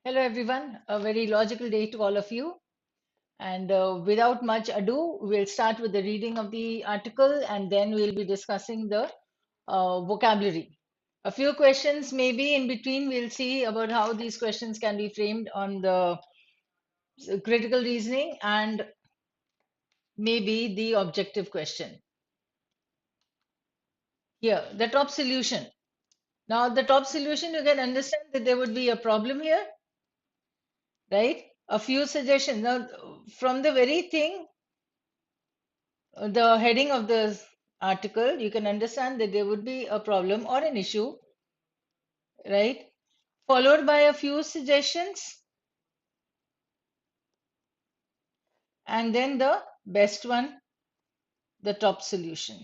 Hello, everyone. A very logical day to all of you. And without much ado, we'll start with the reading of the article and then we'll be discussing the vocabulary. A few questions maybe in between. We'll see about how these questions can be framed on the critical reasoning and maybe the objective question. Here, the top solution. Now, the top solution, you can understand that there would be a problem here, right? A few suggestions. Now, from the very thing, the heading of the article, you can understand that there would be a problem or an issue, right? Followed by a few suggestions, and then the best one, the top solution,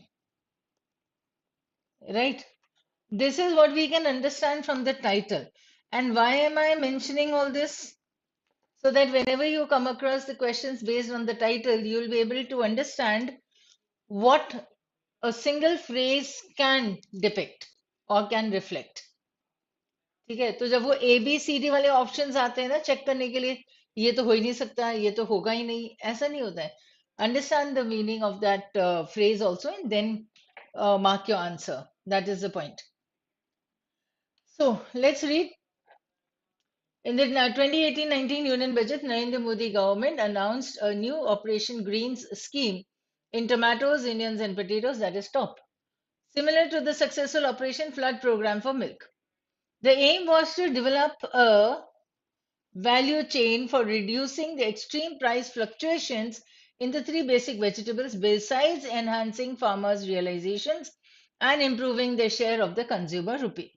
right? This is what we can understand from the title. And why am I mentioning all this? So that whenever you come across the questions based on the title, you'll be able to understand what a single phrase can depict or can reflect. ठीक है तो जब वो A B C D वाले options आते हैं ना check करने के लिए ये तो हो ही नहीं सकता ये तो होगा ही नहीं ऐसा नहीं होता है understand the meaning of that phrase also and then mark your answer. That is the point. So let's read. In the 2018-19 Union Budget, Narendra Modi government announced a new Operation Greens scheme in tomatoes, onions, and potatoes, that is TOP, similar to the successful Operation Flood program for milk. The aim was to develop a value chain for reducing the extreme price fluctuations in the three basic vegetables, besides enhancing farmers' realizations and improving their share of the consumer rupee.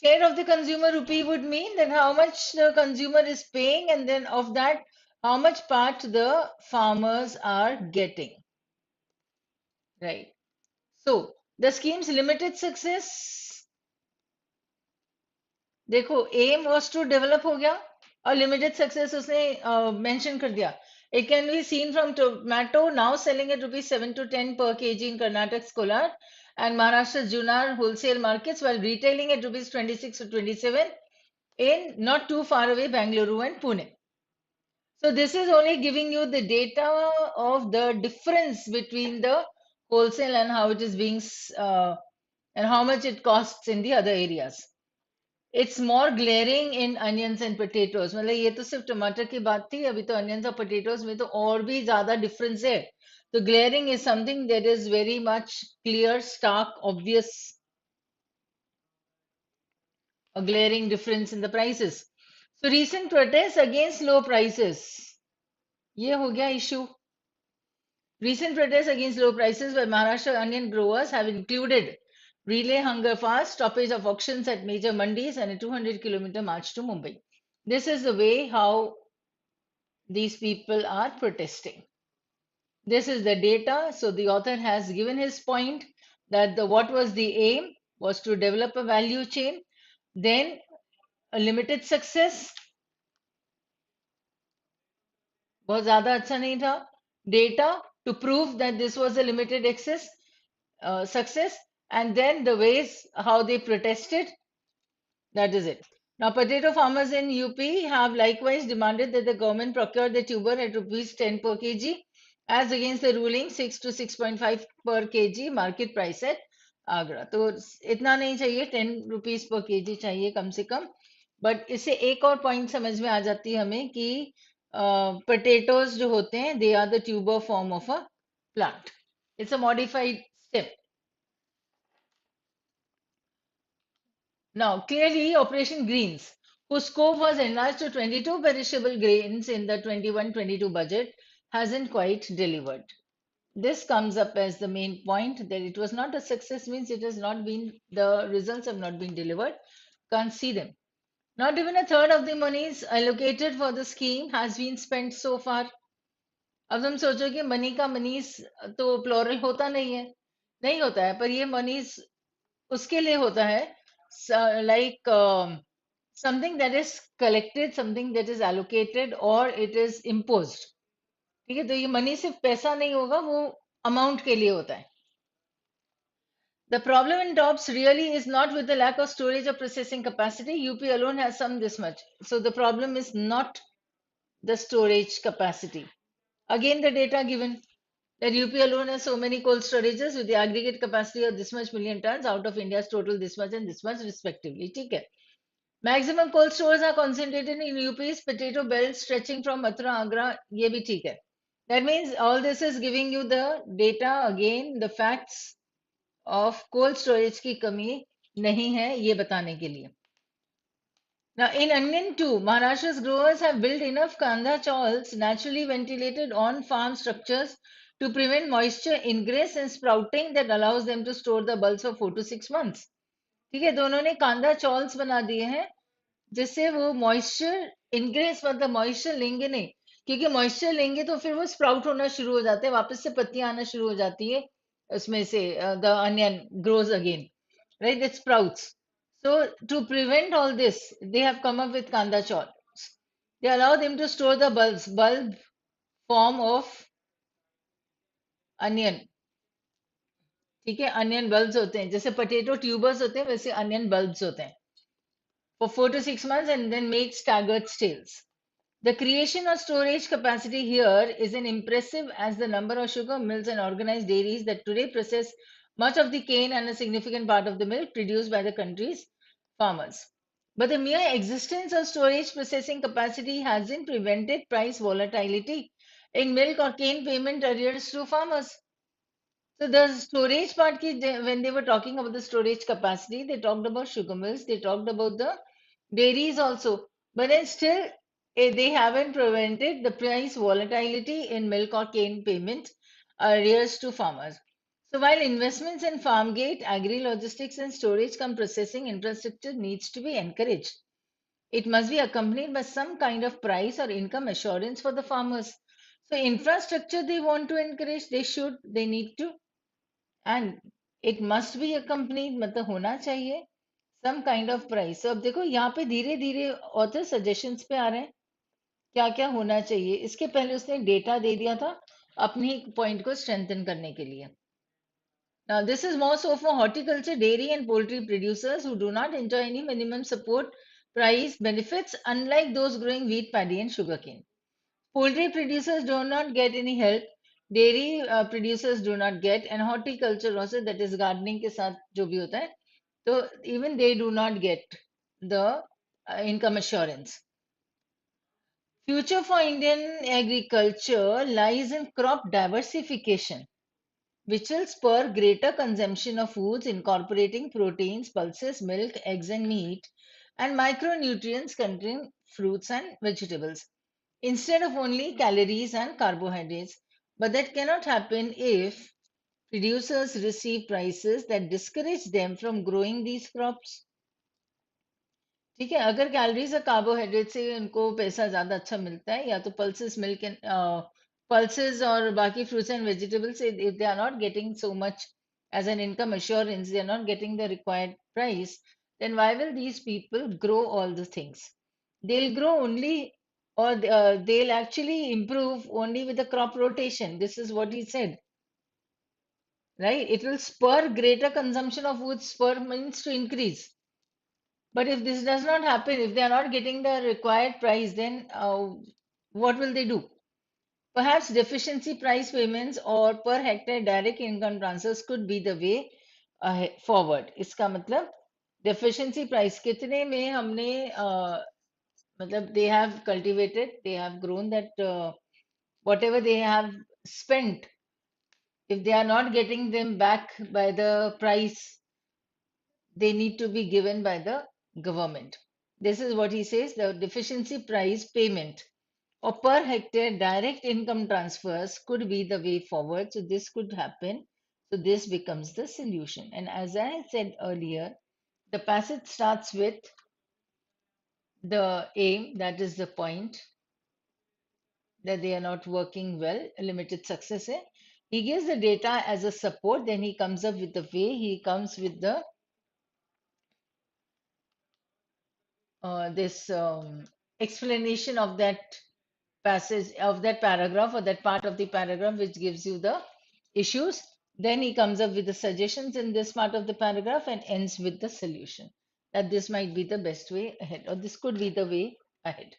Share of the consumer rupee would mean that how much the consumer is paying, and then of that, how much part the farmers are getting. Right. So the scheme's limited success. देखो aim was to develop हो गया और limited success उसने mention कर दिया. It can be seen from tomato now selling at rupees 7 to 10 per kg in Karnataka's Kolar and Maharashtra's Junar wholesale markets, while retailing at rupees 26 to 27 in not too far away Bangalore and Pune. So this is only giving you the data of the difference between the wholesale and how it is being and how much it costs in the other areas. It's more glaring in onions and potatoes. मतलब ये तो सिर्फ टमाटर की बात थी अभी तो onions और potatoes में तो और भी ज्यादा difference है. So glaring is something that is very much clear, stark, obvious, a glaring difference in the prices. So recent protests against low prices. ये हो गया issue. Recent protests against low prices by Maharashtra onion growers have included relay hunger fast, stoppage of auctions at major mandis, and a 200-kilometer march to Mumbai. This is the way how these people are protesting. This is the data. So the author has given his point that what was the aim was to develop a value chain, then a limited success. बहुत ज़्यादा अच्छा नहीं था. Data to prove that this was a limited success, and then the ways how they protested. That is it. Now, potato farmers in UP have likewise demanded that the government procure the tuber at rupees 10 per kg, as against the ruling 6 to 6.5 per kg market price at Agra. तो इतना नहीं चाहिए, 10 rupees per kg चाहिए कम से कम. But इससे एक और point समझ में आ जाती है हमें कि potatoes जो होते हैं, they are the tuber form of a plant. It's a modified stem. Now, clearly, Operation Greens, whose scope was enlarged to 22 perishable grains in the 21-22 budget, hasn't quite delivered. This comes up as the main point that it was not a success, means it has not been, the results have not been delivered. Can't see them. Not even a third of the monies allocated for the scheme has been spent so far. अब तुम सोचो कि money का मनीस तो plural होता नहीं होता है, पर ये मनीस उसके लिए होता है like something that is collected, something that is allocated or it is imposed. ठीक है, तो ये मनी सिर्फ पैसा नहीं होगा, वो अमाउंट के लिए होता है. The problem in tops really is not with the lack of storage or processing capacity. UP alone has some this much. So the problem is not the storage capacity. Again, the data given that UP alone has so many cold storages with the aggregate capacity of this much million tons out of India's total this much and this much respectively. Okay. Maximum cold stores are concentrated in UP's potato belt stretching from Mathura, Agra. ये भी ठीक है. That means all this is giving you the data again, the facts of cold storage की कमी नहीं है ये बताने के लिए. Now, in onion too, Maharashtra's growers have built enough kanda chawls naturally ventilated on-farm structures to prevent moisture ingress and sprouting that allows them to store the bulbs for 4 to 6 months. ठीक है, तो उन्होंने कांदा chawls बना दिए हैं जिससे वो मॉइस्चर इनग्रेस मतलब मॉइस्चर लेंगे नहीं क्योंकि मॉइस्चर लेंगे तो फिर वो स्प्राउट होना शुरू हो जाते हैं वापस से पत्तियां आना शुरू हो जाती है उसमें से the onion grows again right it sprouts so to prevent all this they have come up with kanda chols they allow them to store the bulb form of onion ठीक है अनियन बल्ब्स होते हैं जैसे potato tubers होते हैं वैसे onion bulbs होते हैं for 4 to 6 months and then make staggered sales. The creation of storage capacity here is an impressive as the number of sugar mills and organized dairies that today process much of the cane and a significant part of the milk produced by the country's farmers. But the mere existence of storage processing capacity hasn't prevented price volatility in milk or cane payment arrears to farmers. So the storage part, when they were talking about the storage capacity, they talked about sugar mills, they talked about the dairies also, but then still they haven't prevented the price volatility in milk or cane payment arrears to farmers. So while investments in farm gate, agri logistics and storage cum processing infrastructure needs to be encouraged, it must be accompanied by some kind of price or income assurance for the farmers. So infrastructure they want to encourage, they need to and it must be accompanied मतलब होना चाहिए some kind of price. So अब देखो यहाँ पे धीरे धीरे author suggestions पे आ रहे हैं क्या क्या होना चाहिए इसके पहले उसने डेटा दे दिया था अपनी पॉइंट को स्ट्रेंथन करने के लिए. Now this is more so for horticulture, dairy and poultry producers who do not enjoy any minimum support price benefits unlike those growing wheat, paddy and sugarcane. Poultry producers do not get any help. Dairy producers do not get, and horticulture also, that is gardening के साथ जो भी होता है, तो even they do not get the income assurance. Future for Indian agriculture lies in crop diversification, which will spur greater consumption of foods incorporating proteins, pulses, milk, eggs, and meat, and micronutrients containing fruits and vegetables, instead of only calories and carbohydrates. But that cannot happen if producers receive prices that discourage them from growing these crops. ठीक है अगर calories और carbohydrate से उनको पैसा ज्यादा अच्छा मिलता है या तो pulses milk and pulses or baki fruits and vegetables, if they are not getting so much as an income assurance, they are not getting the required price, then why will these people grow all the things? They'll grow only, or they'll actually improve only with the crop rotation. This is what he said, right? It will spur greater consumption of food. Spur means to increase. But if this does not happen, if they are not getting the required price, then what will they do? Perhaps deficiency price payments or per hectare direct income transfers could be the way forward. इसका मतलब deficiency price कितने में हमने मतलब they have cultivated, they have grown that whatever they have spent, if they are not getting them back by the price, they need to be given by the government. This is what he says, the deficiency price payment or per hectare direct income transfers could be the way forward. So this could happen. So this becomes the solution. And as I said earlier, the passage starts with the aim, that is the point, that they are not working well, limited success. Hai. He gives the data as a support, then he comes up with the way, he comes with the this explanation of that passage, of that paragraph or that part of the paragraph which gives you the issues. Then he comes up with the suggestions in this part of the paragraph and ends with the solution. That this might be the best way ahead, or this could be the way ahead.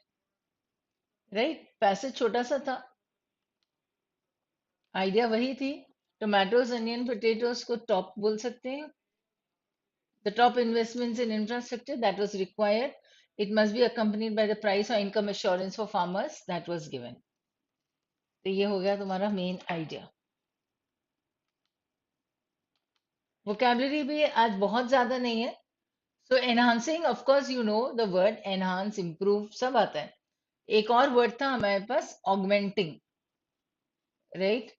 Right? Passage छोटा सा था, idea वही थी. Tomatoes, onion, potatoes को top बोल सकते हैं. The top investments in infrastructure that was required. It must be accompanied by the price or income assurance for farmers that was given. तो ये हो गया तुम्हारा मेन आइडिया. वोकैबुलरी भी आज बहुत ज्यादा नहीं है. So enhancing, of course you know the word enhance, improve सब आता है. एक और वर्ड था हमारे पास, augmenting, right?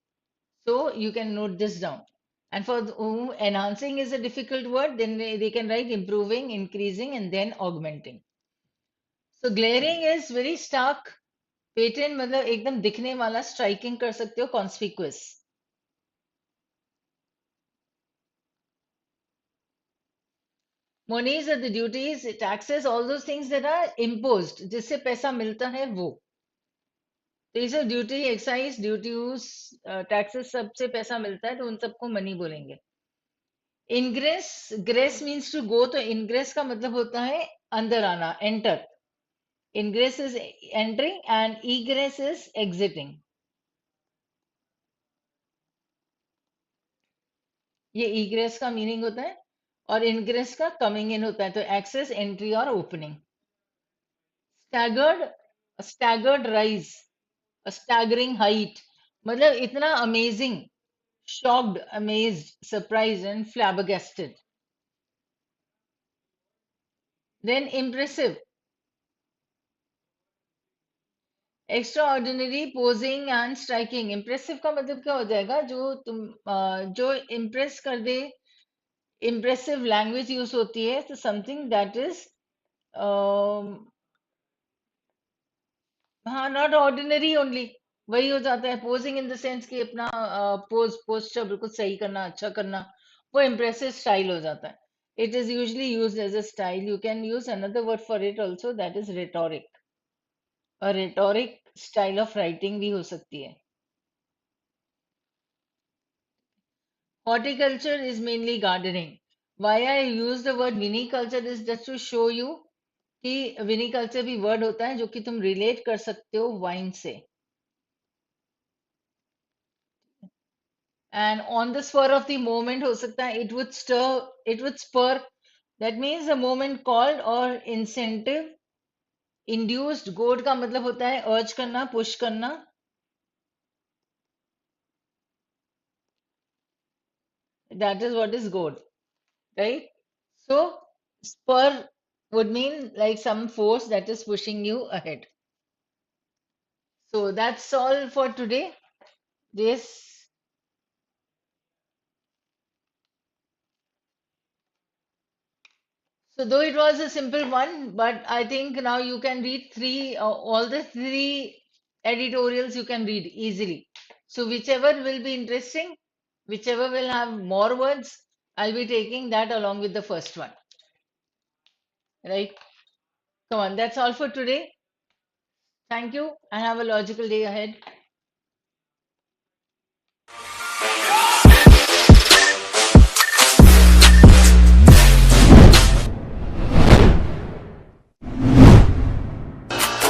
So you can note this down. And for whom enhancing is a difficult word, then they can write improving, increasing, and then augmenting. So glaring is very stark. Patent मतलब एकदम दिखने वाला, striking कर सकते हो, conspicuous. Monies are the duties, taxes, all those things that are imposed, जिससे पैसा मिलता है वो. तो ये सब ड्यूटी, एक्साइज, ड्यूटीज, टैक्सेस, सबसे पैसा मिलता है तो उन सबको मनी बोलेंगे. Ingress, gress means to go, तो इनग्रेस का मतलब होता है अंदर आना, enter. Ingress is entering and egress is exiting. ये ईग्रेस का मीनिंग होता है और इनग्रेस का कमिंग इन होता है. तो एक्सेस, एंट्री और opening. Staggered, staggered rise, staggering height, मतलब इतना amazing, shocked, amazed, surprised, and flabbergasted. Then impressive, extraordinary, posing and striking. Impressive का मतलब क्या हो जाएगा? जो तुम जो impress कर दे, impressive language use होती है, तो something that is हाँ, not ordinary only. वही हो जाता है. posing in the sense कि अपना posture बिल्कुल सही करना, अच्छा करना, वो impressive style हो जाता है. It is usually used as a style. You can use another word for it also, that is rhetoric. A rhetoric style of writing भी हो सकती है. Horticulture is mainly gardening. Why I use the word viniculture is just to show you कि viniculture भी word होता है जो कि तुम relate कर सकते हो wine से. And on the spur of the moment हो सकता है, it would stir, it would spur. That means a moment called or incentive, induced. goad का मतलब होता है urge करना, push करना. That is what is goad, right? So spur would mean like some force that is pushing you ahead. So that's all for today. This, so though it was a simple one, but I think now you can read all the three editorials you can read easily. So whichever will be interesting, whichever will have more words, I'll be taking that along with the first one. Right? Come on, that's all for today. Thank you and have a logical day ahead.